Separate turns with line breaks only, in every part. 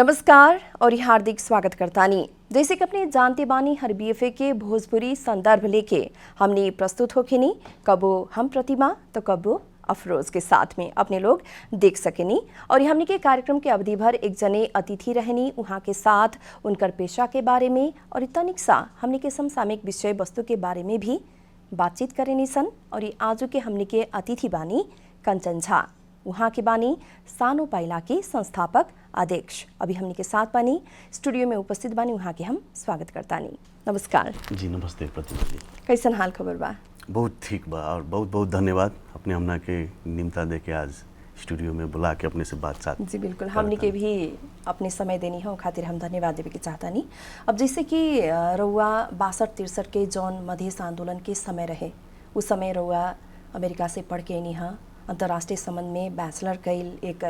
नमस्कार और हार्दिक स्वागत करतानी। जैसे कि अपने जानते बानी हर बीएफए के भोजपुरी संदर्भ लेके हमने प्रस्तुत होखेनी, कबो हम प्रतिमा तो कबो अफरोज के साथ में अपने लोग देख सकेनी। और हमने के कार्यक्रम के अवधि भर एक जने अतिथि रहनी, वहाँ के साथ उनकर पेशा के बारे में और तनिक सा हमने के समसामयिक विषय वस्तु के बारे में भी बातचीत करेनी सन। और ये आजू के हमने के अतिथि बानी कंचन झा, वहाँ के बानी सानो पाइला के संस्थापक अध्यक्ष। अभी हमने के साथ बानी स्टूडियो में उपस्थित बानी, वहाँ के हम स्वागत करतानी। नमस्कार
जी। नमस्ते प्रतिमा जी,
कैसन हाल खबर बा?
बहुत ठीक बा और बहुत बहुत धन्यवाद अपने हमना के निमता दे के आज स्टूडियो में बुला के अपने से बातचीत।
जी बिल्कुल, हमने के भी अपने समय देनी है, खातिर हम धन्यवाद देवे के चाहता नहीं। अब जैसे कि रउआ 62-63 के जौन मधेश आंदोलन के समय रहे, उस समय रउआ अमेरिका से पढ़ के आनी है, अंतर्राष्ट्रीय संबंध में बैचलर कैल एक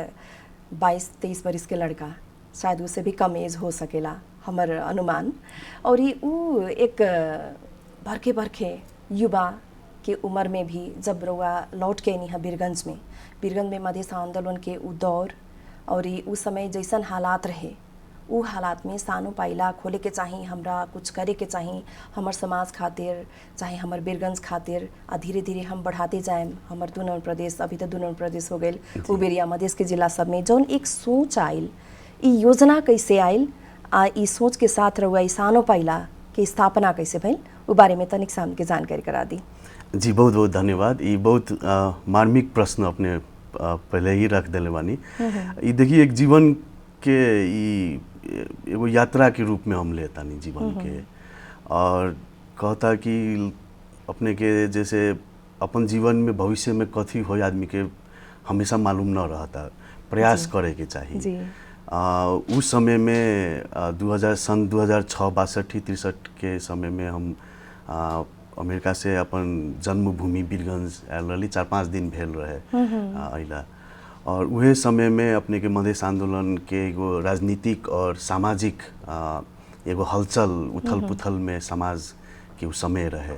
22-23 बरिस के लड़का, शायद उससे भी कम एज हो सकेला हमर अनुमान। और ये ऊ एक भरखे युवा के उम्र में भी जब रउआ लौट के नहीं है बीरगंज में मधेश आंदोलन के ऊ दौर और उस समय जैसन हालात रहे, ऊ हालात में सानो पाइला खोले के चाहिए, हमरा कुछ करे के चाहिए हमर समाज खातिर, चाहे हमर बीरगंज खातिर। आ धीरे धीरे हम बढ़ाते जाएम हमर 2 नंबर प्रदेश, अभी तो 2 नंबर प्रदेश हो गए, ऊ बेरिया मधेश के जिला सब में जौन एक सोच आयल, ई योजना कैसे आयल आ ई सोच के साथ रहुआ ई सानो पाइला के स्थापना कैसे भइल, ऊ बारे में तनिक सा हमके जानकारी करा दी।
जी बहुत बहुत धन्यवाद। ये बहुत मार्मिक प्रश्न अपने पहले ही रख दिले बानी। ये देखिए एक जीवन के एगो यात्रा के रूप में हम लेता नहीं जीवन के, और कहता कि अपने के जैसे अपन जीवन में भविष्य में कथी हो आदमी के हमेशा मालूम न रहता, प्रयास करे के चाहिए। उस समय में 2006-62-63 के समय में हम अमेरिका से अपन जन्मभूमि बीरगंज आयल रही, 4-5 दिन भेल रहे अइला। और वही समय में अपने के मधेश आंदोलन के एगो राजनीतिक और सामाजिक एगो हलचल उथल पुथल में समाज के उ समय रहे।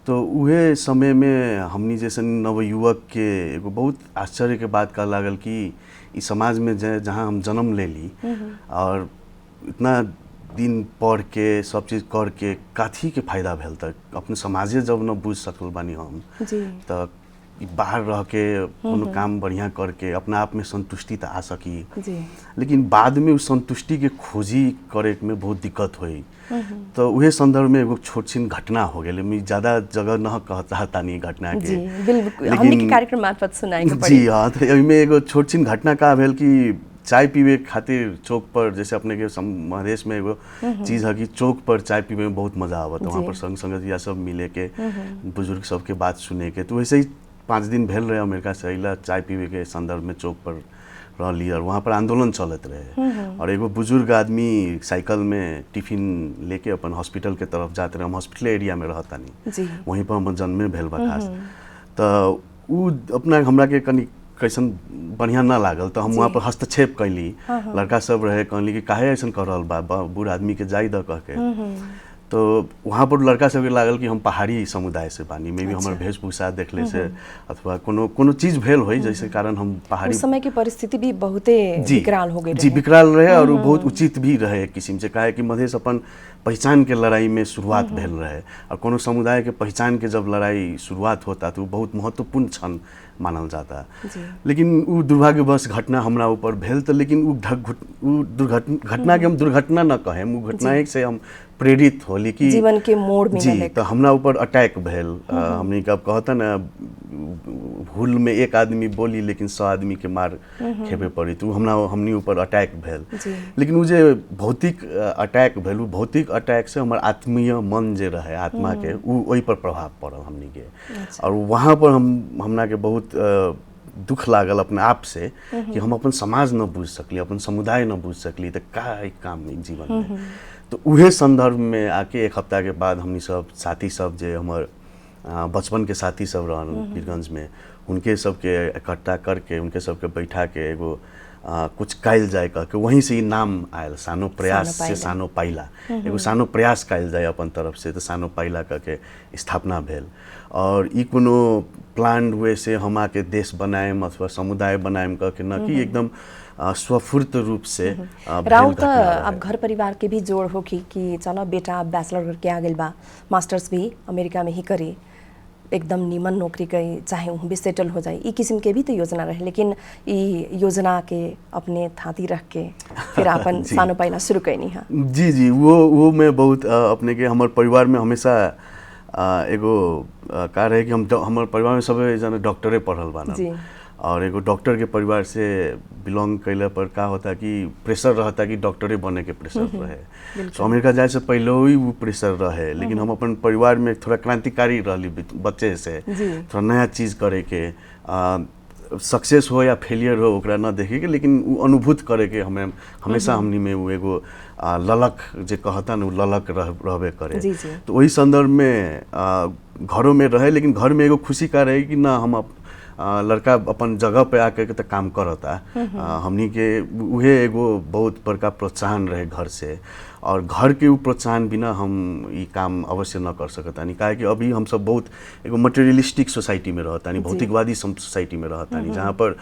तो वही समय में हमनी जैसे नवयुवक के एगो बहुत आश्चर्य के बात का लागल कि इस समाज में जहाँ हम जन्म ले ली और इतना दिन पढ़ के सब चीज़ कर के काथी के फायदा भेल, तक अपने समाजे जब न बुझ सकल बानी हम, तो बाहर रह के कोनो काम बढ़िया करके अपना आप में संतुष्टि तो आ सकी, लेकिन बाद में उस संतुष्टि के खोजी करे में बहुत दिक्कत हुई। तो वही संदर्भ में एगो छोट छिन घटना हो गए, मैं ज़्यादा जगह न कहता नहीं घटना के,
लेकिन कार्यक्रम मार्फत सुनाएंगे
जी हाँ। तो में एगो छोट छिन घटना का भेल कि चाय पीवे खातिर चौक पर, जैसे अपने के मधेश में एगो चीज़ है कि चौक पर चाय पीवे में बहुत मज़ा आवत, वहाँ पर संगतिया सब मिले के, बुजुर्ग सबके बात सुने के। तो वैसे ही 5 दिन भेल रहे अमेरिका से अइला, चाय पीवे के संदर्भ में चौक पर रही और वहाँ पर आंदोलन चलत रहे। और एगो बुजुर्ग आदमी साइकिल में टिफिन लेके अपन हॉस्पिटल के तरफ जाते रहे। हम हॉस्पिटल एरिया में रहता नहीं, वहीं पर हम जन्मे भेल बा खास। तो उ अपना हमरा के कनी कैसन बढ़िया ना लागल, तो हम वहाँ पर हस्तक्षेप कैली। लड़का सब रहे, कहली कि काहे ऐसा कर रहल बा, बूढ़ आदमी के जाई द कह के। तो वहाँ पर लड़का सबके लागल कि हम पहाड़ी समुदाय से बानी, मे भी हमारे वेशभूषा देखले से अथवा कोनो चीज़ भेल होई जैसे कारण हम पहाड़ी।
उस समय की परिस्थिति भी बहुते विकराल हो गई
जी विकराल रहे और बहुत उचित भी रहे एक किस्म से, काहे कि मधेश अपन पहचान के लड़ाई में शुरुआत भेल रहे। और कोनो समुदाय के पहचान के जब लड़ाई शुरुआत होता तो बहुत महत्वपूर्ण क्षण मानल जाता। लेकिन वो दुर्भाग्यवश घटना हमरा ऊपर भेल, तो लेकिन वो घटना के हम दुर्घटना न कहें, वो घटना से हम प्रेरित होली कि
जीवन के मोड़ में
जी। तो हमरा ऊपर अटैक भेल। हमने कब कहता ना भूल में एक आदमी बोली लेकिन 100 आदमी के मार खेबे पड़ी, तो हमनी ऊपर अटैक भेल। लेकिन वो जे भौतिक अटैक भेल, वो भौतिक अटैक से हमार आत्मीय मन जे रहे आत्मा के, वो वही पर प्रभाव पड़ल हमनी के। और वहाँ पर हमरा के बहुत दुख लागल अपने आप से कि हम अपन समाज न बुझ सकली, अपन समुदाय न बुझ सकली, तो का काम जीवन में। तो उहे संदर्भ में आके 1 हफ्ता के बाद हमनी सब साथी सब जे हमार बचपन के साथी सब रहन बीरगंज में, उनके सबके इकट्ठा करके उनके सबके बैठा के एगो कुछ कायल जाए कह के वहीं से ही नाम आयल सानो प्रयास से सानो पाइला। एगो सानो प्रयास कायल जाए अपन तरफ से, तो सानो पाइला कह के स्थापना भेल। और ई कोनो प्लान हुए से हम आके देश बनाएम अथवा समुदाय बनाएम कह के न कि एकदम स्वफुर्त रूप से
राउर त अब घर परिवार के भी जोड़ हो कि चलो बेटा बैचलर करके आ गइल बा, मास्टर्स भी अमेरिका में ही करी, एकदम नीमन नौकरी करी, चाहे वहाँ भी सेटल हो जाए, ई किस्म के भी तो योजना रहे। लेकिन ई योजना के अपने थाती रख के फिर अपन सानो पाइला शुरू कैनी है।
जी वो मैं बहुत अपने के हमारे परिवार में हमेशा एगो का रहे कि हमारे परिवार में सब जना डॉक्टरे पढ़ल बाना, और एगो डॉक्टर के परिवार से बिलोंग कैला पर का होता कि प्रेशर रहता कि डॉक्टरे बने के प्रेशर रहे। तो अमेरिका जाए से पहले ही वो प्रेशर रहे, लेकिन हम अपन परिवार में थोड़ा क्रांतिकारी रही बच्चे से, थोड़ा नया चीज़ करे के, सक्सेस हो या फेलियर हो ओकरा न देखे के, लेकिन वो अनुभूत करे के हमें हमेशा हमनी में वो एगो ललक जे कहता न ललक रहबे करे। तो वही संदर्भ में घरों में रहे, लेकिन घर में एगो खुशी का रहे कि ना हम लड़का अपन जगह पे आके के तो काम करता। हमनी के उहे एगो बहुत बड़का प्रोत्साहन रहे घर से, और घर के प्रोत्साहन बिना हम ये काम अवश्य न कर सकतानी। काहे कि अभी हम सब बहुत एगो मटेरियलिस्टिक सोसाइटी में रहतानी, भौतिकवादी सोसाइटी में रहतानी, जहाँ पर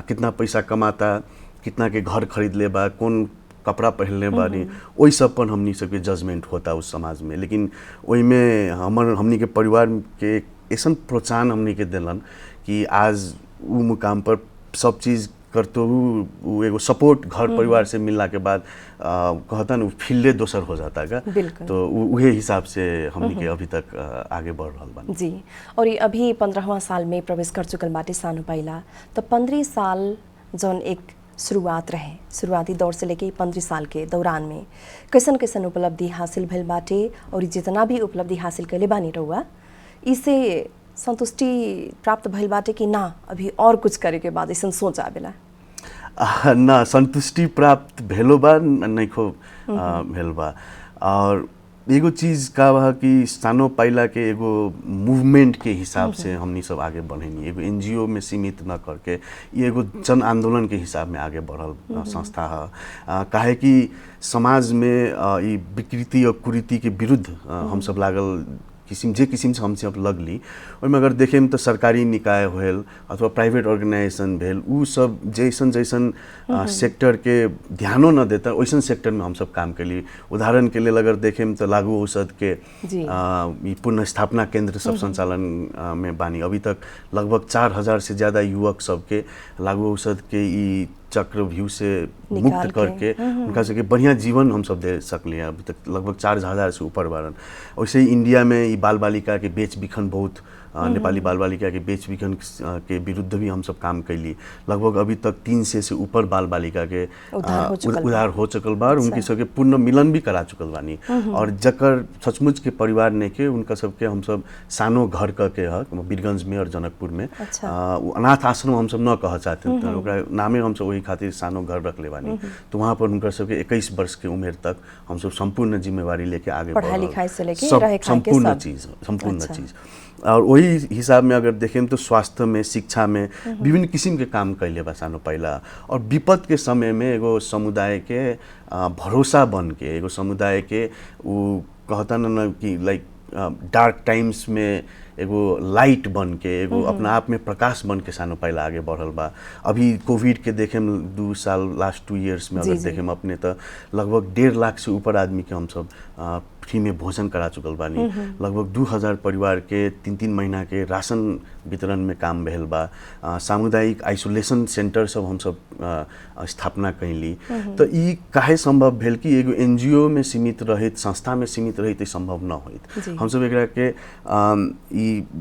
कितना पैसा कमाता, कितना के घर खरीद ले बा, कौन कपड़ा पहनले बानी, वही सब पर हमनी सबके जजमेंट होता उस समाज में। लेकिन वही में हमनी के परिवार के ऐसा प्रोत्साहन हमनी के दिलन कि आज वो मुकाम पर सब चीज़ करते हुए एगो सपोर्ट घर परिवार से मिलने के बाद कहता न फील्डे दोसर हो जाता का। तो वही हिसाब से हमनी के अभी तक आगे बढ़ रहा बा।
जी, और ये अभी 15वां साल में प्रवेश कर चुकल बाटे सानो पाइला, तो 15 साल जौन एक शुरुआत रहे, शुरुआती दौर से लेके 15 साल के दौरान में कैसन कैसन उपलब्धि हासिल भइल बाटे, और जितना भी उपलब्धि हासिल कैले बानी रहुआ, इसे संतुष्टि प्राप्त भइल बाटे कि ना अभी और कुछ करे के बाद ऐसा सोच आवेला?
ना, संतुष्टि प्राप्त भेलो बा नहीं खो भेल बा। और एगो चीज़ का बा कि सानो पाइला के एगो मूवमेंट के हिसाब से हमनी सब आगे बढ़ेनी, एगो NGO में सीमित न करके ये एगो जन आंदोलन के हिसाब में आगे बढ़ल संस्था है। काहे कि समाज में ये विकृति और कुरीति के विरुद्ध हम सब लागल किसिम से हमसे अब लगली। और अगर देखें तो सरकारी निकाय होल अथवा प्राइवेट ऑर्गेनाइजेशन भेल, उ सब जैसन सेक्टर के ध्यानो न देता वैसन सेक्टर में हम सब काम के लिए। उदाहरण के लिए अगर देखें तो लागू औषध के पुनः स्थापना केंद्र सब संचालन में बानी। अभी तक लगभग 4000 से ज़्यादा युवक सबके लागू औषध के चक्रव्यूह से मुक्त करके उनका सबके बढ़िया जीवन हम सब दे सकलिए। अभी तक लगभग 4000 से ऊपर बारन। वैसे ही इंडिया में ये बाल बालिका के बेच बिखन बहुत नेपाली बाल बालिका के बेच बिखन के विरुद्ध भी हम सब काम कैली। लगभग अभी तक 300 से ऊपर बाल बालिका के उद्धार हो चुकल बा, उनकी सबके पूर्ण मिलन भी करा चुकल बानी। और जकर सचमुच के परिवार ने के उनका सबके हम सब सानो घर के वीरगंज में और जनकपुर में अनाथ आश्रम हम सब न कह चाहते, तो नामे हम सब वही खातिर सानो घर रख ले बानी। तो वहाँ पर उनका सबके 21 वर्ष के उम्र तक हम सब संपूर्ण जिम्मेवारी लेके आगे
पढ़ाई लिखाई से लेके
संपूर्ण चीज़। और वही हिसाब में अगर देखें तो स्वास्थ्य में, शिक्षा में विभिन्न किस्म के काम कैले बा सानो पहिला। और विपद के समय में एगो समुदाय के भरोसा बन के, एगो समुदाय के वो कहता न कि लाइक डार्क टाइम्स में एगो लाइट बन के, एगो अपना आप में प्रकाश बन के सानो पहिला आगे बढ़ल बा। अभी कोविड के देखें 2 साल लास्ट 2 इयर्स में अगर देखें अपने तो लगभग 1.5 लाख से ऊपर आदमी के हम सब फ्री में भोजन करा चुकल बानी। लगभग 2000 परिवार के 3-3 महीना के राशन वितरण में काम भेल बा। सामुदायिक आइसोलेशन सेंटर सब हम सब स्थापना कैली। तो ये काहे संभव भेल कि एगो NGO में सीमित रहित, संस्था में सीमित रहित संभव न होइत। हम सब एकरा के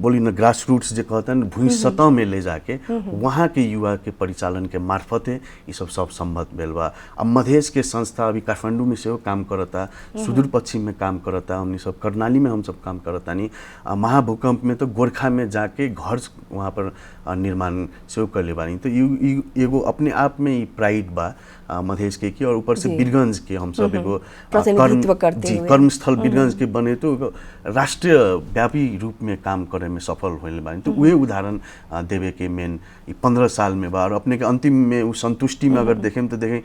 बोली न ग्रास रूट्स जे कहते हैं भूमि सतह में ले जाके वहाँ के युवा के परिचालन के मार्फत ये सब संभव भेल बा। अब मधेश के संस्था अभी काठमांडू में से काम करता, सुदूर पश्चिम में काम करता, हमनी सब कर्णाली में हम सब काम करता। नहीं महाभूकंप में तो गोरखा में जाके घर वहाँ पर निर्माण से कर ले बानी। तो एगो अपने आप में प्राइड बा मधेश के की। और ऊपर से वीरगंज के हम सब एगो कर्मस्थल वीरगंज के बने तो राष्ट्रीय व्यापी रूप में काम करे में सफल होने बानी। तो वही उदाहरण देवे के मेन 15 साल में बा। और अपने के अंतिम में उस संतुष्टि में अगर देखें तो देखें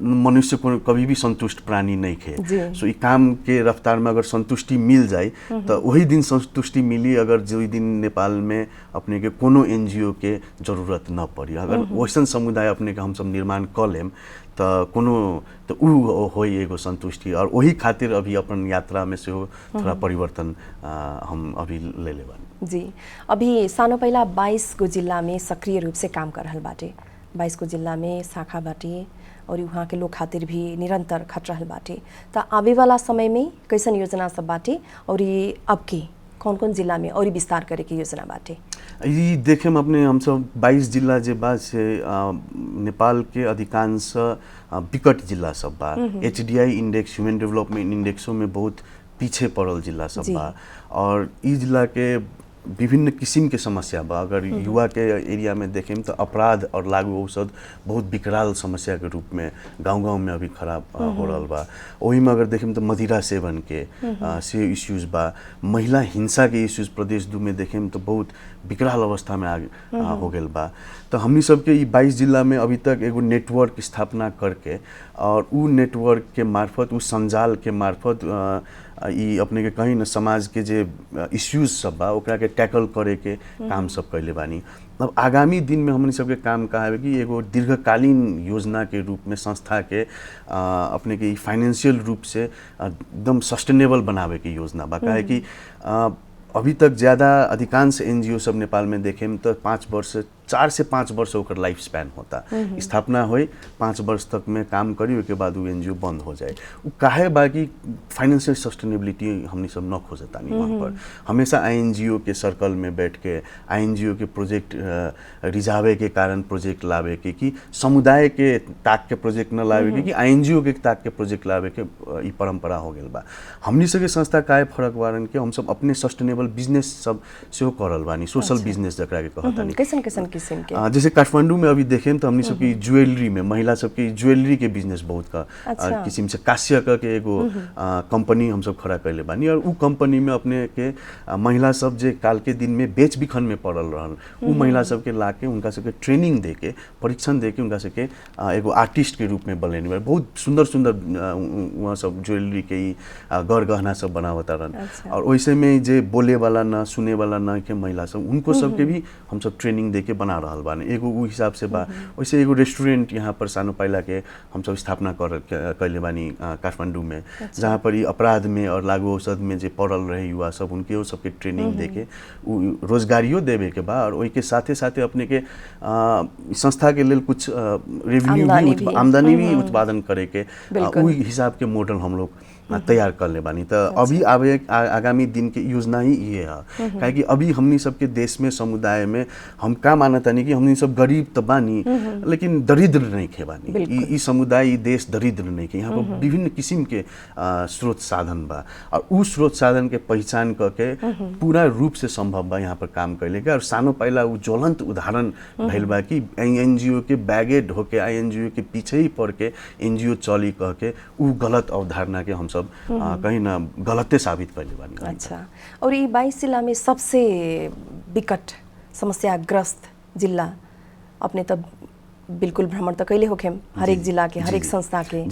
मनुष्य को कभी भी संतुष्ट प्राणी नहीं खे। सो ई काम के रफ्तार में अगर संतुष्टि मिल जाए तो वही दिन संतुष्टि मिली अगर जो दिन नेपाल में अपने के कोनो एनजीओ के जरूरत न पड़ी। अगर वैसन समुदाय अपने के हम सब निर्माण कर लेम तो कोनो तो ऊ हो एगो संतुष्टि। और वही खातिर अभी अपन यात्रा में से हो थोड़ा परिवर्तन हम अभी ले ले बानी।
जी, अभी सानो पहिला 22 गो जिला में सक्रिय रूप से काम कर रहल बाटे, 22 गो जिला में शाखा बाटे और वहाँ के लोग खातिर भी निरंतर खट रहल बाटे। तो आवे वाला समय में कैसन योजना सब बाटे और ये अब के कौन कौन जिला में और विस्तार करे के योजना बाटे?
ये देखे अपने हम सब 22 जिला जे बा से नेपाल के अधिकांश विकट जिला सब बा। HDI इंडेक्स ह्यूमन डेवलपमेंट इंडेक्सों में बहुत पीछे पड़ल जिला सब बा। और ई जिला के विभिन्न किस्म के समस्या बा। अगर युवा के एरिया में देखें तो अपराध और लागू औषध बहुत विकराल समस्या के रूप में गांव-गांव में अभी खराब हो रहा बा। वही में अगर देखें तो मदिरा सेवन के से इश्यूज बा। महिला हिंसा के इश्यूज प्रदेश 2 में देखें तो बहुत विकराल अवस्था में हो गए बा। तो हमनी सबके ई 22 जिला में अभी तक एगो नेटवर्क स्थापना करके और उ नेटवर्क के मार्फत उ संजाल के मार्फत ई अपने के कहीं न समाज के जे इश्यूज सब बा ओकरा के टैकल करे के काम सब कैले बानी। अब आगामी दिन में हमनी सबके काम का है कि एगो दीर्घकालीन योजना के रूप में संस्था के अपने के फाइनेंशियल रूप से एकदम सस्टेनेबल बनावे के योजना बा। काहे कि अभी तक ज़्यादा अधिकांश एनजीओ सब नेपाल में देखें तो 4 से 5 वर्ष ओकर लाइफ स्पैन होता। स्थापना होई 5 वर्ष तक में काम करी उसके बाद वो एनजीओ बंद हो जाए। वो काहे बाकी फाइनेंशियल सस्टेनेबिलिटी हमनी सब न खोजता नहीं वहाँ पर। हमेशा आईएनजीओ के सर्कल में बैठ के आईएनजीओ के प्रोजेक्ट रिझावे के कारण प्रोजेक्ट लावे के कि समुदाय के ताक के प्रोजेक्ट न लावे के कि आईएनजीओ के ताक के प्रोजेक्ट लावे के ई परंपरा हो गई बा। हमनी सबके संस्था काहे फर्क बारन के हम सब अपने सस्टेनेबल बिजनेस सब से करल बानी, सोशल बिजनेस जकरा के कहता नहीं।
कैसन कैसन किस्म के
जैसे काठमांडू में अभी देखें तो हमनी सबकी ज्वेलरी में महिला सबकी ज्वेलरी के बिजनेस बहुत का किस्म से काश्य के एगो कंपनी हम सब खड़ा कैले बानी। और उ कंपनी में अपने के महिला सब जे काल के दिन में बेच बिखन में पड़ल रहल उ महिला सबके लाके उनका सबके ट्रेनिंग दे के प्रशिक्षण दे के उनका सबके एगो आर्टिस्ट के रूप में बनेने बहुत सुंदर सुंदर वहाँ सब ज्वेलरी के गढ़ गहना सब बनावता रहन। और वैसे में जे बोले वाला ना सुने वाला ना के महिला सब उनको सबके भी हम सब ट्रेनिंग दे के बना रहल बानी। एगो उ हिसाब से बा। वैसे एगो रेस्टोरेंट यहाँ पर सानो पाइला के हम सब स्थापना कैले बानी काठमांडू में, जहाँ पर अपराध में और लागू औषध में जे पड़ल रहे युवा सब उनके सबके ट्रेनिंग दे के रोजगारियों देवे के बा। और वही के साथे साथे अपने के संस्था के लिए कुछ रेवेन्यू भी आमदनी भी उत्पादन करे के उ हिसाब के मॉडल हम लोग तैयार कर ले बानी। तो अभी आगामी दिन के योजना ही ये है। काहे कि अभी हमनी सबके देश में समुदाय में हम का मानता नहीं कि हमनी सब गरीब तो बानी लेकिन दरिद्र नहीं खे बानी। ई समुदाय ई देश दरिद्र नहीं के। यहाँ पर विभिन्न किस्म के स्रोत साधन बा और उ स्रोत साधन के पहचान करके पूरा रूप से संभव बा यहाँ पर काम कैले के। और सानो पहला उ ज्वलंत उदाहरण भइल बा कि एनजीओ के बैगेड होके आईएनजीओ के पीछे ही पड़ के एनजीओ चली कह के उ गलत अवधारणा के हम सब कहीं ना गलते साबित कैले बानी।
अच्छा, और ये 22 जिला में सबसे विकट समस्याग्रस्त जिला अपने तब बिल्कुल भ्रमण तो कैले होखे हर एक जिला के, हर एक संस्था के,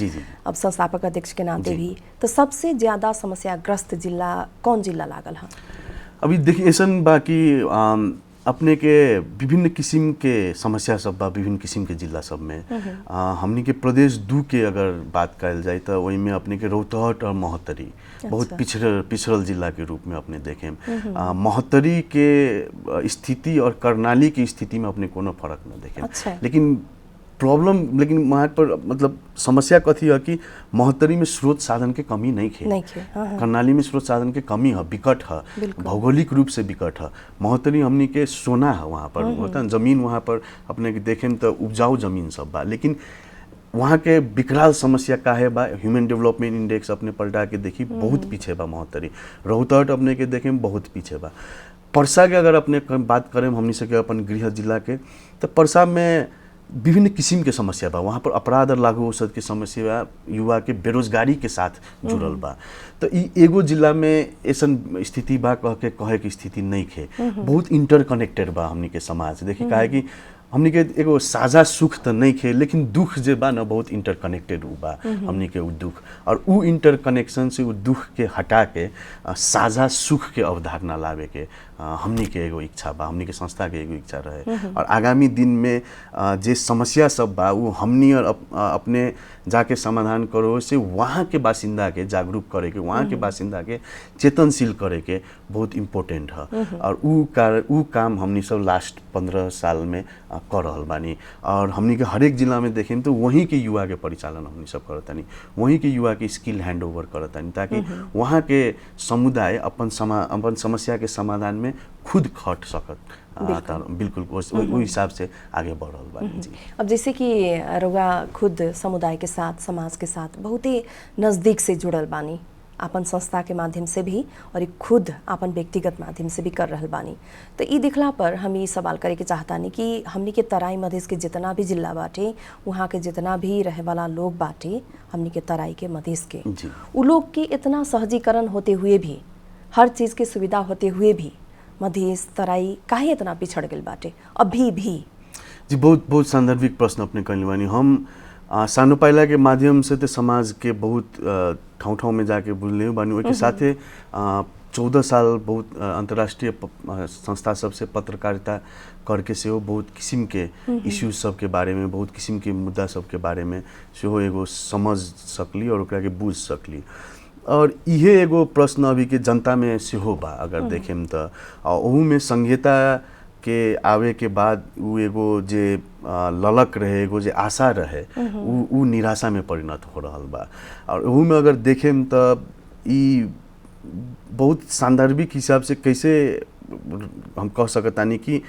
अब संस्थापक अध्यक्ष के नाते भी, तो सबसे ज्यादा समस्याग्रस्त जिला कौन जिला लागल है?
अभी देखिए ऐसा बाकी अपने के विभिन्न किस्म के समस्या सब बा विभिन्न किस्म के जिला सब में। हमनी के प्रदेश 2 के अगर बात कल जाए तो वही में अपने के रौतहट और महोत्तरी बहुत पिछड़ल जिला के रूप में अपने देखें। महोत्तरी के स्थिति और कर्णाली की स्थिति में अपने कोनो फर्क न देखें। लेकिन वहाँ पर मतलब समस्या कथी है कि महोत्तरी में स्रोत साधन के कमी नहीं खे। कर्णाली में स्रोत साधन के कमी है, विकट है, भौगोलिक रूप से विकट है। महोत्तरी हमनी के सोना है वहाँ पर होता है जमीन, वहाँ पर अपने के देखें तो उपजाऊ जमीन सब बा। लेकिन वहाँ के विकराल समस्या का है बा ह्यूमन डेवलपमेंट इंडेक्स अपने पलटा के देखी बहुत पीछे बा महोत्तरी। रौतहट अपने के देखें बहुत पीछे बा। पर्सा के अगर अपने बात करें हमनी से अपन गृह जिला के तो पर्सा में विभिन्न किस्म के समस्या बा। वहाँ पर अपराध और लागू औषध के समस्या युवा के बेरोजगारी के साथ जुड़ल बा। तो ई एगो जिला में ऐसा स्थिति बा कहे की स्थिति नहीं खे। बहुत इंटरकनेक्टेड बा हमनी के समाज। देखिए काहे कि हमनी के एगो साझा सुख तो नहीं खे, लेकिन दुख जे बा ना बहुत इंटरकनेक्टेड बा हमनी के उ दुख, और उ इंटरकनेक्शन से उ दुख के हटा के साझा सुख के अवधारणा लावे के हमनी के एगो इच्छा बा, हमनी के संस्था के एगो इच्छा रहे। और आगामी दिन में जे समस्या सब बा वो हमनी और अपने जाके समाधान करो से वहाँ के बासिंदा के जागरूक करे के, वहाँ के बासिंदा के चेतनशील करे के बहुत इम्पोर्टेंट है। और उ काम हमनी सब लास्ट 15 साल में कर रहल बानी। और हमनी के हरेक जिला में देखें तो वहीं के युवा के परिचालन हमनी सब करतानी, वहीं के युवा के स्किल हैंड ओवर करतानी, ताकि वहाँ के समुदाय अपन समस्या के समाधान में खुद खट सकत। बिल्कुल उस हिसाब से आगे बढ़ रहा बानी जी।
अब जैसे कि रउआ खुद समुदाय के साथ, समाज के साथ बहुत ही नज़दीक से जुड़ल बानी, अपन संस्था के माध्यम से भी और खुद अपन व्यक्तिगत माध्यम से भी कर रहल बानी। तो ये दिखला पर हम ये सवाल करे के चाहतानी कि हमनी के तराई मधेश के जितना भी जिला बाटे, वहाँ के जितना भी रहे वाला लोग बाटे, हमनी के तराई के मधेश के, उ लोग के इतना सहजीकरण होते हुए भी, हर चीज़ की सुविधा होते हुए भी मधेश तराई काहे इतना पिछड़ गए बाटे अभी भी?
जी बहुत सांदर्भिक प्रश्न अपने कहले बानी। हम सानो पाइला के माध्यम से तो समाज के बहुत ठाउँ में जाके बुझले बानी। ओके साथे 14 साल बहुत अंतर्राष्ट्रीय संस्था सबसे पत्रकारिता करके से बहुत किस्म के इश्यूज सब के बारे में, बहुत किस्म के मुद्दा सब के बारे में से एगो समझ सकली और ओकरा के बुझ सकली। और इहे एगो प्रश्न अभी के जनता में से हो बा अगर देखें तो, ओहू में संघीयता के आवे के बाद उ एगो जे ललक रहे, एगो जे आशा रहे, उ निराशा में परिणत हो रहल बा। और ओहू में अगर देखें तो ई बहुत सांदर्भिक हिसाब से कैसे हम कह सकतानी कि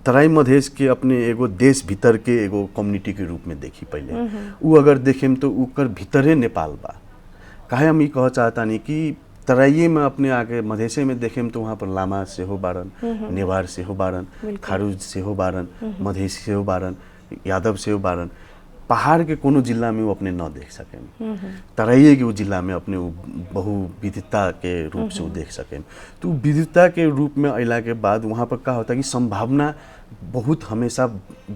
तराई मधेश के अपने एगो देश भीतर के एगो कम्युनिटी के रूप में देखी पहले। उ अगर देखें तो उकर भीतरे नेपाल बा। काहे हम ये कह चाहतानी कि तराइये में अपने आगे मधेसे में देखें तो वहाँ पर लामा से हो बारन, नेवार से हो बारन, खारूज से हो बारन, मधेश से हो बारन, यादव से हो बारन। पहाड़ के कोनो जिला में वो अपने न देख सकें, तराइये के वो जिला में अपने बहु विविधता के रूप से वो देख सकें। तो विविधता के रूप में अला के बाद वहाँ पर क्या होता है कि संभावना बहुत हमेशा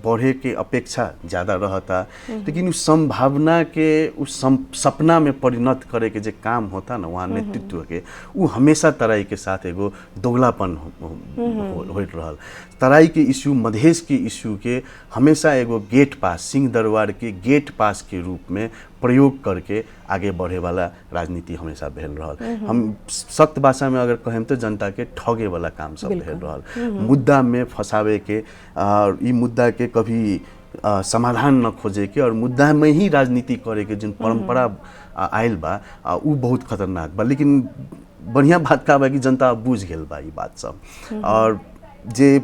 बढ़े के अपेक्षा ज़्यादा रहता, लेकिन उस संभावना के उस सपना में परिणत करे के जो काम होता ना वहाँ नेतृत्व के, वो हमेशा तराई के साथ एगो दोगलापन होत रहल। तराई के इश्यू, मधेश के इश्यू के हमेशा एगो गेट पास, सिंह दरबार के गेट पास के रूप में प्रयोग करके आगे बढ़े वाला राजनीति हमेशा भेल रहल। हम सख्त भाषा में अगर कहें तो जनता के ठगे वाला काम सब भेल रहल, मुद्दा में फंसावे के और ई मुद्दा के कभी समाधान न खोजे के और मुद्दा में ही राजनीति करे के जिन परंपरा आयल बा उ बहुत खतरनाक बा। लेकिन बढ़िया बात का बा कि जनता बुझ गेल बा ई बात सब, और जे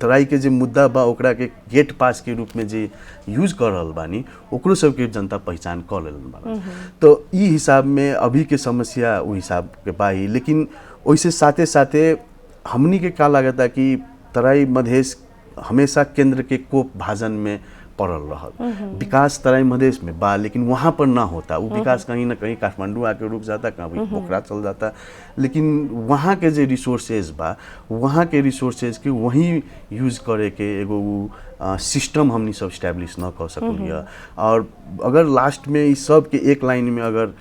तराई के जे मुद्दा बा ओकरा के गेट पास के रूप में जे यूज कर रहल बानी ओकरो सबके जनता पहचान कर लेल बा। तो ई हिसाब में अभी के समस्या उ हिसाब के बा ही। लेकिन वैसे साथे साथे हमनी के का लागता कि तराई मधेश हमेशा केंद्र के कोप भाजन में पड़ल रहल। विकास तराई मधेश में बा लेकिन वहाँ पर ना होता, वो विकास कहीं ना कहीं काठमांडू आके रुक जाता, कहीं पोखरा चल जाता। लेकिन वहाँ के जो रिसोर्सेज बा, वहाँ के रिसोर्सेज के वहीं यूज करे के एगो सिस्टम हमनी सब स्टैब्लिश न कर सकलिए। और अगर लास्ट में इस सब के एक लाइन में अगर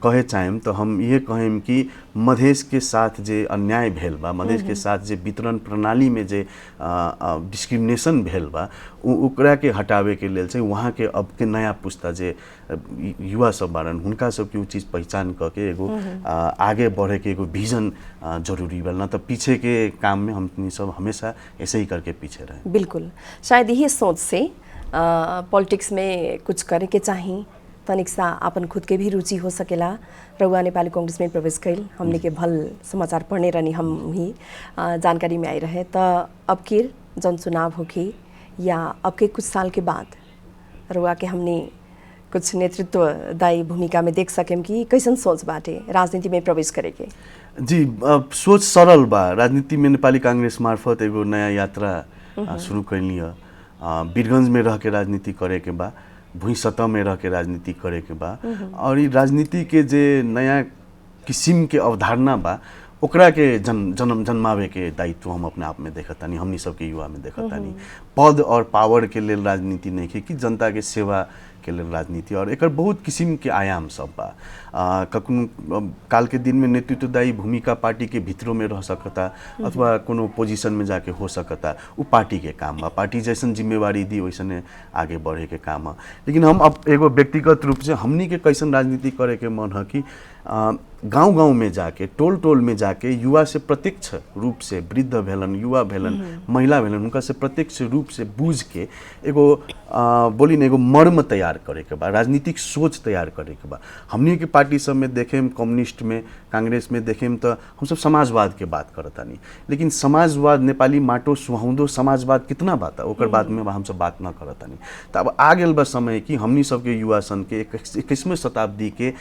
कहे चाहें तो हम ये कहें कि मधेश के साथ जे अन्याय भेल बा, मधेश के साथ जे वितरण प्रणाली में जे डिस्क्रिमिनेशन भेल बा, ओकरा के हटावे के लेल से वहाँ के अब के नया पुस्ता जे युवा सब बारन हुनका सबके उ चीज़ पहचान करके एगो आगे बढ़े के एगो विजन जरूरी बा। ना तो पीछे के काम में हम सब हमेशा ऐसे ही करके पीछे रहे।
बिल्कुल, शायद यही सोच से पॉलिटिक्स में कुछ करे के चाहिए, तनिक सा अपन खुद के भी रुचि हो सकेला। रउआ नेपाली कांग्रेस में प्रवेश कैल, हमने के भल समाचार पढ़ने रहनी, हम ही जानकारी में आई रहे। तो अब के जन चुनाव होगी या अब के कुछ साल के बाद रउआ के हमने कुछ नेतृत्वदायी भूमिका में देख सकें कि कैसन सोच बाटे राजनीति में प्रवेश करे के?
जी सोच सरल बा। राजनीति में नेपाली कांग्रेस मार्फत एगो नया यात्रा शुरू कैली है। वीरगंज में रह के राजनीति करे के बा, भूई सतह में रह के राजनीति करे के बा। और ये राजनीति के जे नया किस्म के अवधारणा बा ओकरा के जन्मावे के दायित्व हम अपने आप में देखतानी, हमनी सबके युवा में देखतानी। पद और पावर के लेल राजनीति नहीं है कि जनता के सेवा के लेल राजनीति, और एक बहुत किस्म के आयाम सब बा। कखनो काल के दिन में नेतृत्वदायी भूमिका पार्टी के भितरों में रह सकता अथवा कोनो पोजीशन में जाके हो सकता, वो पार्टी के काम बा। पार्टी जैसन जिम्मेवारी दी वैसने आगे बढ़े के काम है। लेकिन हम अब एगो व्यक्तिगत रूप से हमनी के कैसन राजनीति करे के मन है कि गांव-गांव में जाके, टोल-टोल में जाके युवा से प्रत्यक्ष रूप से, वृद्ध भेलन, युवा भेलन, महिला भेलन, उनका से प्रत्यक्ष रूप से बूझ के एगो बोली न एगो मर्म तैयार करे के बा, राजनीतिक सोच तैयार करे के बा। हमनी के पार्टी सब में देखेम, कम्युनिस्ट में, कांग्रेस में देखेम तो हम सब समाजवाद के बात करतानी, लेकिन समाजवाद नेपाली माटो सुहाउँदो समाजवाद कितना बात है ओकर बाद में हम सब बात न करतानी। तो अब आ गेल बा समय कि हमनी सबके युवा सन के 21वीं शताब्दी के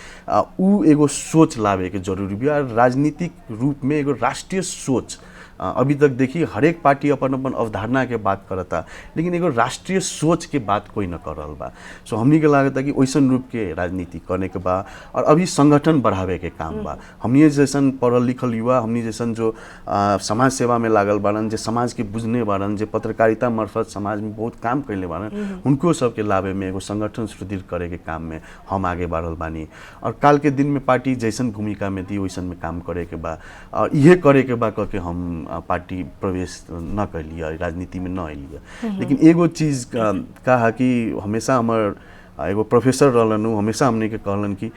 उ एगो सोच लावे के जरूरी बा। राजनीतिक रूप में एगो राष्ट्रीय सोच अभी तक देखिए हरेक पार्टी अपन अपन अवधारणा के बात करता, लेकिन एगो राष्ट्रीय सोच के बात कोई न कर रहल बा। सो हमनी के लागत कि वैसन रूप के राजनीति करने के बा, और अभी संगठन बढ़ावे के काम बा। हमनी जैसन पढ़ल लिखल युवा, हमनी जैसन जो समाज सेवा में लागल बारन, जो समाज के बुझने बारन, जो पत्रकारिता मार्फत समाज में बहुत काम कैले बारन, उनको सबके लाभे में एगो संगठन सुदृढ़ करे के काम में हम आगे बढ़ल बानी। और काल के दिन में पार्टी जैसन भूमिका में दी वैसन में काम करे के बा, और इहे करे के बा कह के हम पार्टी प्रवेश न कैलिए, राजनीति में न अलिए। लेकिन एगो चीज़ का है कि हमेशा हमार एगो प्रोफेसर रहलन, हमेशा हमने के कहलन कि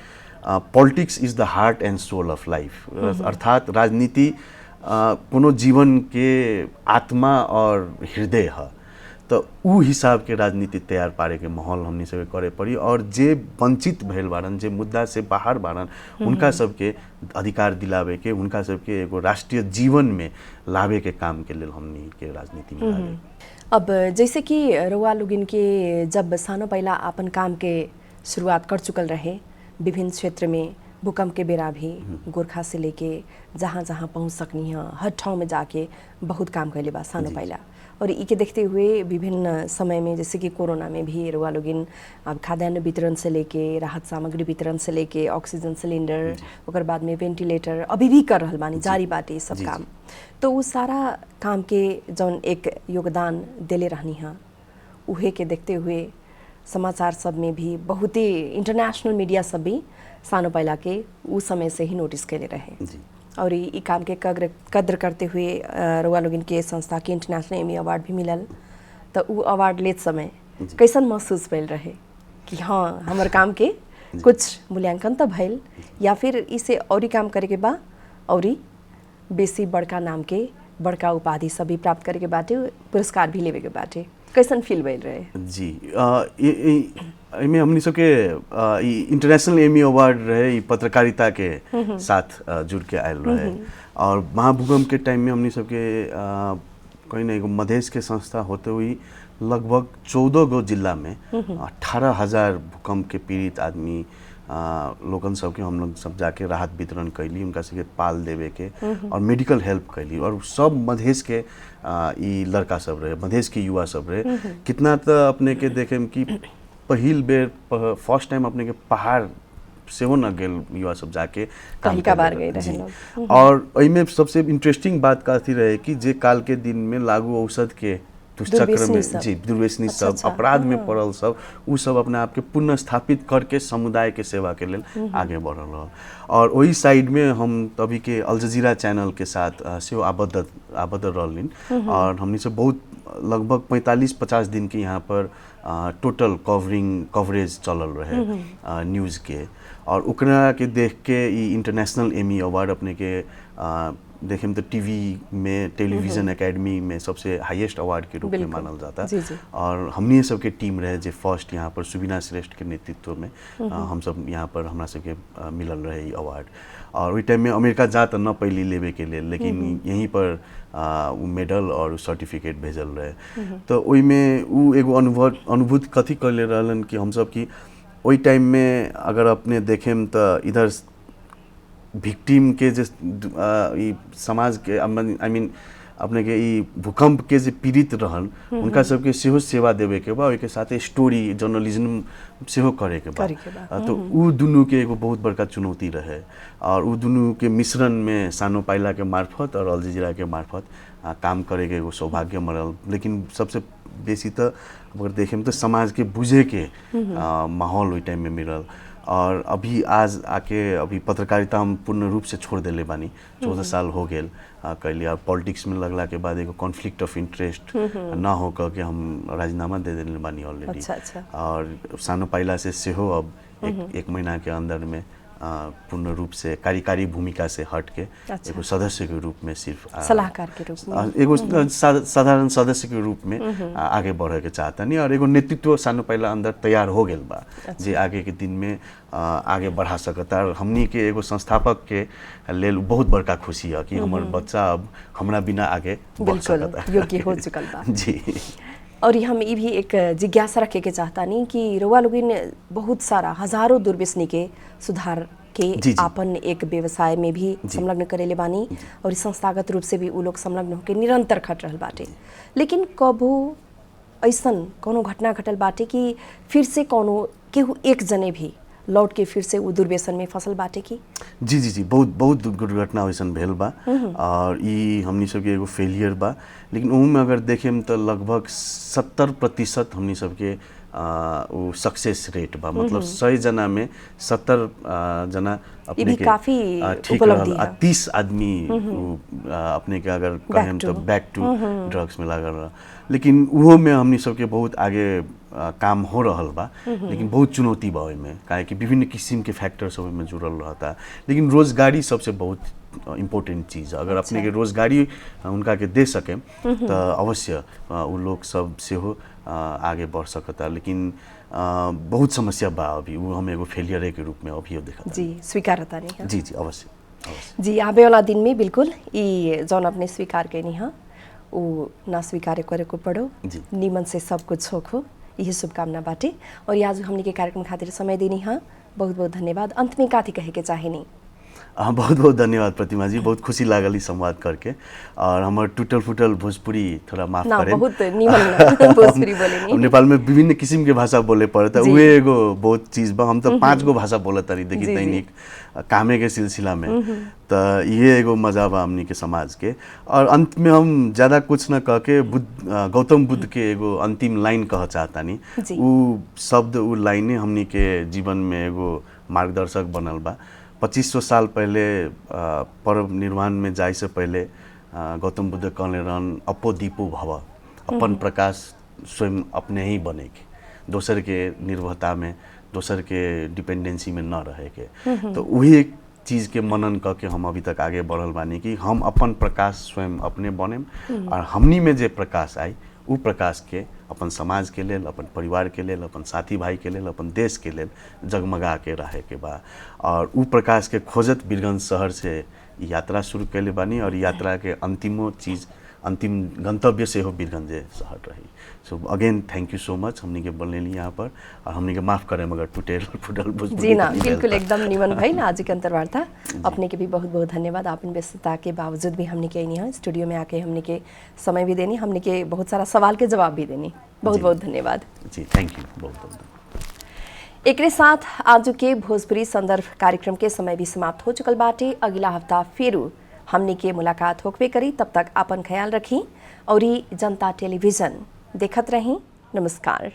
politics is the heart and सोल ऑफ लाइफ, अर्थात राजनीति कोनो जीवन के आत्मा और हृदय है। तो उ हिसाब के राजनीति तैयार पारे के माहौल हमनी सब करे पड़ी, और जे वंचित भइल बारन, जे मुद्दा से बाहर बारन, उनका सबके अधिकार दिलावे के, उनका सबके एगो राष्ट्रीय जीवन में लावे के काम के लेल हमनी के राजनीति में लागे।
अब जैसे कि रउआ लोगिन के जब सानो पहिला अपन काम के शुरुआत कर चुकल रहे, विभिन्न क्षेत्र में भूकंप के बेरा भी गोरखा से लेके जहाँ जहाँ पहुँच सकनी है, हर ठाउँ में जाके बहुत काम कैले बा सानो पहिला। और इके देखते हुए विभिन्न समय में जैसे कि कोरोना में भी रउआ लोगिन अब खाद्यान्न वितरण से लेके राहत सामग्री वितरण से लेके ऑक्सीजन सिलेंडर, ओकर बाद में वेंटिलेटर अभी भी कर रहल बानी, जारी बाटे सब काम। तो उस सारा काम के जौन एक योगदान देले रहनी है, उहे के देखते हुए समाचार सब में भी बहुत ही इंटरनेशनल मीडिया सब भी सानो पहिला के उस समय से ही नोटिस कैले रहे। और ई काम के कद्र करते हुए रउआ लोगिन के संस्था के इंटरनेशनल एमी अवार्ड भी मिलल। तो उ अवार्ड लेत समय कैसन महसूस भइल रहे कि हाँ हमर काम के कुछ मूल्यांकन तो भइल, या फिर इसे और काम करे के बा और बेसी बड़का नाम के बड़का उपाधि सब भी प्राप्त करे के बाटे, पुरस्कार भी लेवे के बाटे, कैसन फील भइल रहे?
जी इमे हमनी सबके इंटरनेशनल एमी अवार्ड रहे, पत्रकारिता के साथ जुड़ के आयल रहे। और महाभूकंप के टाइम में हमनी सबके कहीं ना एगो मधेश के संस्था होते हुई लगभग 14 गो जिला में 18,000 भूकंप के पीड़ित आदमी लोगन सबके हम लोग सब जाके राहत वितरण कैली, उनका सबके पाल देवे के और मेडिकल हेल्प कैली। और सब मधेश के ई लड़का सब रहे, मधेश के युवा सब रहे। कितना तो अपने के देखे कि पहिल बेर फर्स्ट टाइम अपने के पहाड़ से हो न गेल युवा सब जाके
काम का बार गए रहे लोग।
और एमे सबसे इंटरेस्टिंग बात कथी रहे कि जे काल के दिन में लागू औषध के दुष्चक्र में जी दुर्व्यसनी सब अपराध में पड़ल सब, उ सब अपने आप के पुनः स्थापित करके समुदाय के सेवा के लिए आगे बढ़ल रहा। और वही साइड में हम तभी के अल जजीरा चैनल के साथ से आबद्ध रहलिन, और हमने से बहुत लगभग 45-50 दिन के यहाँ पर टोटल कवरेज चलल रहे न्यूज़ के। और ओकरा के देख के इंटरनेशनल एमी अवार्ड अपने के देखें तो टीवी में टेलीविज़न एकेडमी में सबसे हाईएस्ट अवार्ड के रूप में मानल जाता। और हमने सबके टीम रहे जो फर्स्ट यहाँ पर सुबिना श्रेष्ठ के नेतृत्व में हम सब यहाँ पर हमरा सबके मिलल रहे अवार्ड। और वही टाइम में अमेरिका जा तो न पहली लेवे के लिए, लेकिन यहीं पर मेडल और सर्टिफिकेट भेजल रहे। तो वही में वो एगो अनुभूति कथी कैले रहलन कि हम सब की वही टाइम में अगर अपने देखें तो इधर विक्टिम के जो समाज के आई मीन अपने के ई भूकंप के जे पीड़ित रहन उनका सबके सेहो सेवा देवे के बा, ओके साथे स्टोरी जर्नलिज्म सेहो करे के बा। तो उ दुनू के एगो बहुत बड़का चुनौती रहे और उ दुनू के मिश्रण में सानो पाइला के मार्फत और अल जजीरा के मार्फत काम करे के एगो सौभाग्य मरल। लेकिन सबसे बेसी तो अगर देखें तो समाज के बुझे के माहौल ओई टाइम में मिलल। और अभी आज आके अभी पत्रकारिता हम पूर्ण रूप से छोड़ देले बानी, 14 साल हो गेल कैली। और पॉलिटिक्स में लगला के बाद एगो कॉन्फ्लिक्ट ऑफ इंटरेस्ट ना हो के हम राजीनामा दे देले बानी ऑलरेडी। और सानो पाइला से सेहो अब एक महीना के अंदर में पूर्ण रूप से कार्यकारी भूमिका से हट के एगो सदस्य के रूप में, सिर्फ
सलाहकार के रूप में,
एगो साधारण सदस्य के रूप में आगे बढ़े के चाहतनी। और एगो नेतृत्व सानो पहला अंदर तैयार हो गेल बा जे आगे के दिन में आगे बढ़ा सकता। और हमनी के एगो संस्थापक के लेल बहुत बड़का खुशी है कि हमार बच्चा अब हमरा बिना आगे बढ़ सकता,
योग्य हो चुकल बा।
जी।
और हम ये भी एक जिज्ञासा रखे के चाहता नहीं कि रउआ लोगिन बहुत सारा हजारों दुर्व्यसनी के सुधार के आपन एक व्यवसाय में भी संलग्न करेले बानी और संस्थागत रूप से भी उ लोग संलग्न होकर निरंतर खट रहल बाटे। लेकिन कबो ऐसन कोनो घटना घटल बाटे कि फिर से कोनो केहू एक जने भी लौट के फिर से उ दुर्व्यसन में फसल बाटे की?
जी, बहुत दुर्घटना वैसन भेल बा और ई हमनी सबके एगो फेलियर बा। लेकिन ओहू में अगर देखेम तो लगभग 70% हमनी सबके वो सक्सेस रेट बा। मतलब 100 जना में 70 जना अपने के
काफी
ठीक रहल। 30 आदमी अपने के अगर कहें तो बैक टू ड्रग्स में लागल रहा। लेकिन उहो में हमनी सबके बहुत आगे काम हो रहल बा। लेकिन बहुत चुनौती बा ओइमे, काहे कि विभिन्न किस्म के फैक्टर्स ओइमे जुड़ल रहता। लेकिन रोजगारी सबसे बहुत इम्पोर्टेंट चीज़। अगर अपने के रोजगारी उनका के दे सके तो अवश्य उ लोग सब सेहो आगे बढ़ सकता। लेकिन बहुत समस्या बा अभी, वो हम एगो फेलियर के रूप में अभी देखा।
जी, स्वीकारता नहीं?
जी, अवश्य।
जी, आवे वाला दिन में बिल्कुल ई जौन अपने स्वीकार कैनी हाँ वो ना स्वीकार करे को पड़ो, निमन से सब कुछ हो, यही शुभकामना बाटे। और आज हमनी के कार्यक्रम खातिर समय देनी हाँ, बहुत बहुत धन्यवाद। अंत में काथी कहे के चाहेनी?
बहुत बहुत धन्यवाद प्रतिमा जी, बहुत खुशी लागल ई संवाद करके। और हमार टूटल फूटल भोजपुरी थोड़ा माफ करें।
बहुत निमन भोजपुरी बोलेनी।
नेपाल में विभिन्न किस्म के भाषा बोले पड़ता, उहे एगो बहुत चीज बा। हम तो 5 गो भाषा बोलत तारी देखी दैनिक कामे के सिलसिला में। तो ये एगो मजा बा हमनी के समाज के। और अंत में हम ज्यादा कुछ न कह के गौतम बुद्ध के एगो अंतिम लाइन कह चाहतानी। उ शब्द उ लाइने हमनी के जीवन में एगो मार्गदर्शक बनल बा। 2500 साल पहले पर्व निर्वाण में जाए से पहले गौतम बुद्ध कहले रहन, अपो दीपो भव, अपन प्रकाश स्वयं अपने ही बने के, दोसर के निर्भरता में, दोसर के डिपेंडेंसी में न रहे के। तो वही चीज़ के मनन करके हम अभी तक आगे बढ़ल बानी कि हम अपन प्रकाश स्वयं अपने बने और हमनी में जे प्रकाश आई उ प्रकाश के अपन समाज के लेल, अपन परिवार के लेल, अपन साथी भाई के लेल, अपन देश के लेल जगमगा के रहे के बा। और उ प्रकाश के खोजत वीरगंज शहर से यात्रा शुरू कैले बानी और यात्रा के अंतिम गंतव्य से हो वीरगंज शहर रही। So again thank you so much हमनी के बोलने यहाँ पर। और हमनी के माफ करें मगर टूटल फुटल भोजपुरी।
जी ना, बिल्कुल एकदम निमन भाई ना आज के अंतर्वार्ता। अपने के भी बहुत बहुत धन्यवाद। आपन व्यस्तता के बावजूद भी हमने के यहाँ स्टूडियो में आके हमने के समय भी देनी, हमने के बहुत सारा सवाल के जवाब भी देनी। बहुत बहुत धन्यवाद।
जी थैंक यू, बहुत बहुत धन्यवाद।
एक साथ आज के भोजपुरी संदर्भ कार्यक्रम के समय भी समाप्त हो चुकल बाटे। अगला हफ्ता फिर हमने के मुलाकात होकबे करी। तब तक अपन ख्याल रखी और जनता टेलीविजन देखत रही। नमस्कार।